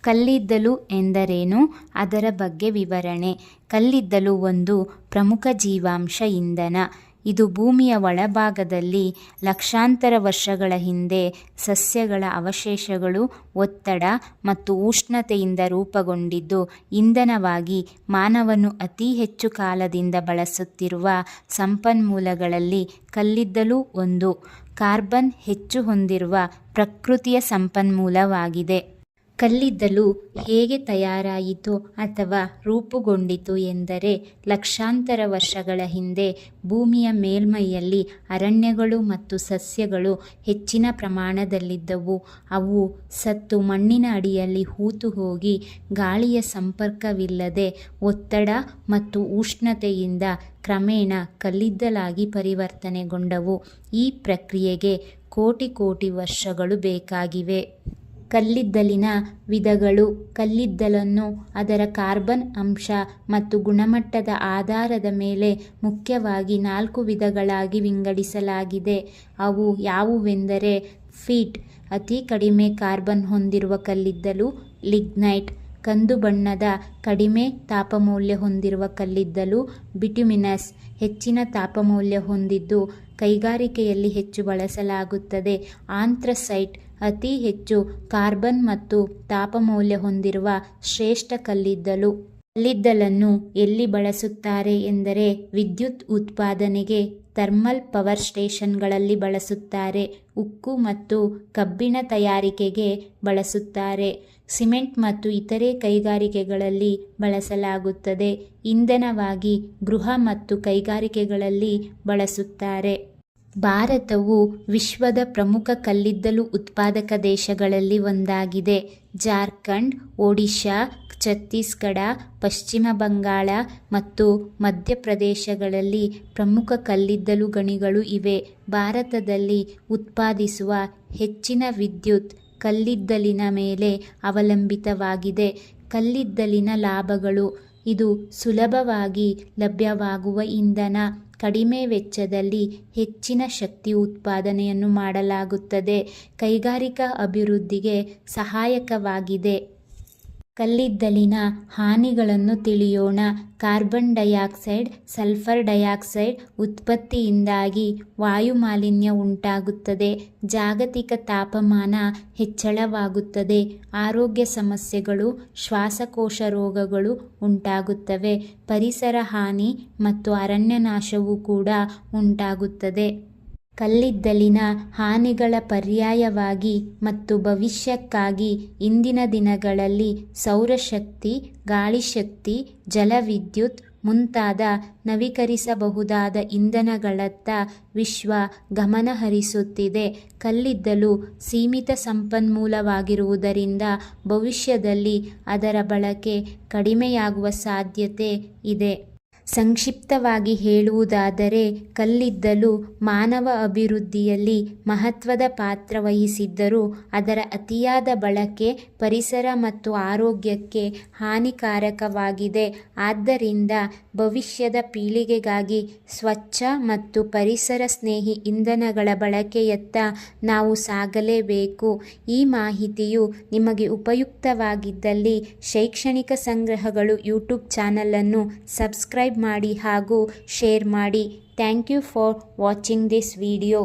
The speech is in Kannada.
ಕಲ್ಲಿದ್ದಲು ಎಂದರೇನು? ಅದರ ಬಗ್ಗೆ ವಿವರಣೆ. ಕಲ್ಲಿದ್ದಲು ಒಂದು ಪ್ರಮುಖ ಜೀವಾಂಶ ಇಂಧನ. ಇದು ಭೂಮಿಯ ಒಳಭಾಗದಲ್ಲಿ ಲಕ್ಷಾಂತರ ವರ್ಷಗಳ ಹಿಂದೆ ಸಸ್ಯಗಳ ಅವಶೇಷಗಳು, ಒತ್ತಡ ಮತ್ತು ಉಷ್ಣತೆಯಿಂದ ರೂಪುಗೊಂಡಿದ್ದು ಇಂಧನವಾಗಿ ಮಾನವನು ಅತಿ ಹೆಚ್ಚು ಕಾಲದಿಂದ ಬಳಸುತ್ತಿರುವ ಸಂಪನ್ಮೂಲಗಳಲ್ಲಿ ಕಲ್ಲಿದ್ದಲು ಒಂದು. ಕಾರ್ಬನ್ ಹೆಚ್ಚು ಹೊಂದಿರುವ ಪ್ರಕೃತಿಯ ಸಂಪನ್ಮೂಲವಾಗಿದೆ. ಕಲ್ಲಿದ್ದಲು ಹೇಗೆ ತಯಾರಾಯಿತು ಅಥವಾ ರೂಪುಗೊಂಡಿತು ಎಂದರೆ, ಲಕ್ಷಾಂತರ ವರ್ಷಗಳ ಹಿಂದೆ ಭೂಮಿಯ ಮೇಲ್ಮೈಯಲ್ಲಿ ಅರಣ್ಯಗಳು ಮತ್ತು ಸಸ್ಯಗಳು ಹೆಚ್ಚಿನ ಪ್ರಮಾಣದಲ್ಲಿದ್ದವು. ಅವು ಸತ್ತು ಮಣ್ಣಿನ ಅಡಿಯಲ್ಲಿ ಹೂತು ಹೋಗಿ ಗಾಳಿಯ ಸಂಪರ್ಕವಿಲ್ಲದೆ ಒತ್ತಡ ಮತ್ತು ಉಷ್ಣತೆಯಿಂದ ಕ್ರಮೇಣ ಕಲ್ಲಿದ್ದಲಾಗಿ ಪರಿವರ್ತನೆಗೊಂಡವು. ಈ ಪ್ರಕ್ರಿಯೆಗೆ ಕೋಟಿ ವರ್ಷಗಳು ಬೇಕಾಗಿವೆ. ಕಲ್ಲಿದ್ದಲಿನ ವಿಧಗಳು. ಕಲ್ಲಿದ್ದಲನ್ನು ಅದರ ಕಾರ್ಬನ್ ಅಂಶ ಮತ್ತು ಗುಣಮಟ್ಟದ ಆಧಾರದ ಮೇಲೆ ಮುಖ್ಯವಾಗಿ 4 ವಿಧಗಳಾಗಿ ವಿಂಗಡಿಸಲಾಗಿದೆ. ಅವು ಯಾವುವೆಂದರೆ ಫೀಟ್ ಅತಿ ಕಡಿಮೆ ಕಾರ್ಬನ್ ಹೊಂದಿರುವ ಕಲ್ಲಿದ್ದಲು, ಲಿಗ್ನೈಟ್ ಕಂದು ಬಣ್ಣದ ಕಡಿಮೆ ತಾಪಮೌಲ್ಯ ಹೊಂದಿರುವ ಕಲ್ಲಿದ್ದಲು, ಬಿಟ್ಯುಮಿನಸ್ ಹೆಚ್ಚಿನ ತಾಪಮೌಲ್ಯ ಹೊಂದಿದ್ದು ಕೈಗಾರಿಕೆಯಲ್ಲಿ ಹೆಚ್ಚು ಬಳಸಲಾಗುತ್ತದೆ, ಆಂಥ್ರಸೈಟ್ ಅತಿ ಹೆಚ್ಚು ಕಾರ್ಬನ್ ಮತ್ತು ತಾಪಮೌಲ್ಯ ಹೊಂದಿರುವ ಶ್ರೇಷ್ಠ ಕಲ್ಲಿದ್ದಲು. ಕಲ್ಲಿದ್ದಲನ್ನು ಎಲ್ಲಿ ಬಳಸುತ್ತಾರೆ ಎಂದರೆ, ವಿದ್ಯುತ್ ಉತ್ಪಾದನೆಗೆ ಥರ್ಮಲ್ ಪವರ್ ಸ್ಟೇಷನ್ಗಳಲ್ಲಿ ಬಳಸುತ್ತಾರೆ, ಉಕ್ಕು ಮತ್ತು ಕಬ್ಬಿಣ ತಯಾರಿಕೆಗೆ ಬಳಸುತ್ತಾರೆ, ಸಿಮೆಂಟ್ ಮತ್ತು ಇತರೆ ಕೈಗಾರಿಕೆಗಳಲ್ಲಿ ಬಳಸಲಾಗುತ್ತದೆ, ಇಂಧನವಾಗಿ ಗೃಹ ಮತ್ತು ಕೈಗಾರಿಕೆಗಳಲ್ಲಿ ಬಳಸುತ್ತಾರೆ. ಭಾರತವು ವಿಶ್ವದ ಪ್ರಮುಖ ಕಲ್ಲಿದ್ದಲು ಉತ್ಪಾದಕ ದೇಶಗಳಲ್ಲಿ ಒಂದಾಗಿದೆ. ಜಾರ್ಖಂಡ್, ಒಡಿಶಾ, ಛತ್ತೀಸ್ಗಢ, ಪಶ್ಚಿಮ ಬಂಗಾಳ ಮತ್ತು ಮಧ್ಯಪ್ರದೇಶಗಳಲ್ಲಿ ಪ್ರಮುಖ ಕಲ್ಲಿದ್ದಲು ಗಣಿಗಳು ಇವೆ. ಭಾರತದಲ್ಲಿ ಉತ್ಪಾದಿಸುವ ಹೆಚ್ಚಿನ ವಿದ್ಯುತ್ ಕಲ್ಲಿದ್ದಲಿನ ಮೇಲೆ ಅವಲಂಬಿತವಾಗಿದೆ. ಕಲ್ಲಿದ್ದಲಿನ ಲಾಭಗಳು. ಇದು ಸುಲಭವಾಗಿ ಲಭ್ಯವಾಗುವ ಇಂಧನ. ಕಡಿಮೆ ವೆಚ್ಚದಲ್ಲಿ ಹೆಚ್ಚಿನ ಶಕ್ತಿ ಉತ್ಪಾದನೆಯನ್ನು ಮಾಡಲಾಗುತ್ತದೆ. ಕೈಗಾರಿಕಾ ಅಭಿವೃದ್ಧಿಗೆ ಸಹಾಯಕವಾಗಿದೆ. ಕಲ್ಲಿದ್ದಲಿನ ಹಾನಿಗಳನ್ನು ತಿಳಿಯೋಣ. ಕಾರ್ಬನ್ ಡೈಆಕ್ಸೈಡ್, ಸಲ್ಫರ್ ಡೈಆಕ್ಸೈಡ್ ಉತ್ಪತ್ತಿಯಿಂದಾಗಿ ವಾಯುಮಾಲಿನ್ಯ ಉಂಟಾಗುತ್ತದೆ. ಜಾಗತಿಕ ತಾಪಮಾನ ಹೆಚ್ಚಳವಾಗುತ್ತದೆ. ಆರೋಗ್ಯ ಸಮಸ್ಯೆಗಳು, ಶ್ವಾಸಕೋಶ ರೋಗಗಳು ಉಂಟಾಗುತ್ತವೆ. ಪರಿಸರ ಹಾನಿ ಮತ್ತು ಅರಣ್ಯನಾಶವೂ ಕೂಡ ಉಂಟಾಗುತ್ತದೆ. ಕಲ್ಲಿದ್ದಲಿನ ಹಾನಿಗಳ ಪರ್ಯಾಯವಾಗಿ ಮತ್ತು ಭವಿಷ್ಯಕ್ಕಾಗಿ ಇಂದಿನ ದಿನಗಳಲ್ಲಿ ಸೌರಶಕ್ತಿ, ಗಾಳಿಶಕ್ತಿ, ಜಲವಿದ್ಯುತ್ ಮುಂತಾದ ನವೀಕರಿಸಬಹುದಾದ ಇಂಧನಗಳತ್ತ ವಿಶ್ವ ಗಮನ ಹರಿಸುತ್ತಿದೆ. ಕಲ್ಲಿದ್ದಲು ಸೀಮಿತ ಸಂಪನ್ಮೂಲವಾಗಿರುವುದರಿಂದ ಭವಿಷ್ಯದಲ್ಲಿ ಅದರ ಬಳಕೆ ಕಡಿಮೆಯಾಗುವ ಸಾಧ್ಯತೆ ಇದೆ. ಸಂಕ್ಷಿಪ್ತವಾಗಿ ಹೇಳುವುದಾದರೆ, ಕಲ್ಲಿದ್ದಲು ಮಾನವ ಅಭಿವೃದ್ಧಿಯಲ್ಲಿ ಮಹತ್ವದ ಪಾತ್ರ ವಹಿಸಿದ್ದರೂ ಅದರ ಅತಿಯಾದ ಬಳಕೆ ಪರಿಸರ ಮತ್ತು ಆರೋಗ್ಯಕ್ಕೆ ಹಾನಿಕಾರಕವಾಗಿದೆ. ಆದ್ದರಿಂದ ಭವಿಷ್ಯದ ಪೀಳಿಗೆಗಾಗಿ ಸ್ವಚ್ಛ ಮತ್ತು ಪರಿಸರ ಸ್ನೇಹಿ ಇಂಧನಗಳ ಬಳಕೆಯತ್ತ ನಾವು ಸಾಗಲೇಬೇಕು. ಈ ಮಾಹಿತಿಯು ನಿಮಗೆ ಉಪಯುಕ್ತವಾಗಿದ್ದಲ್ಲಿ ಶೈಕ್ಷಣಿಕ ಸಂಗ್ರಹಗಳು ಯೂಟ್ಯೂಬ್ ಚಾನಲನ್ನು ಸಬ್ಸ್ಕ್ರೈಬ್ ಮಾಡಿ ಹಾಗೂ ಶೇರ್ ಮಾಡಿ. Thank you for watching this video.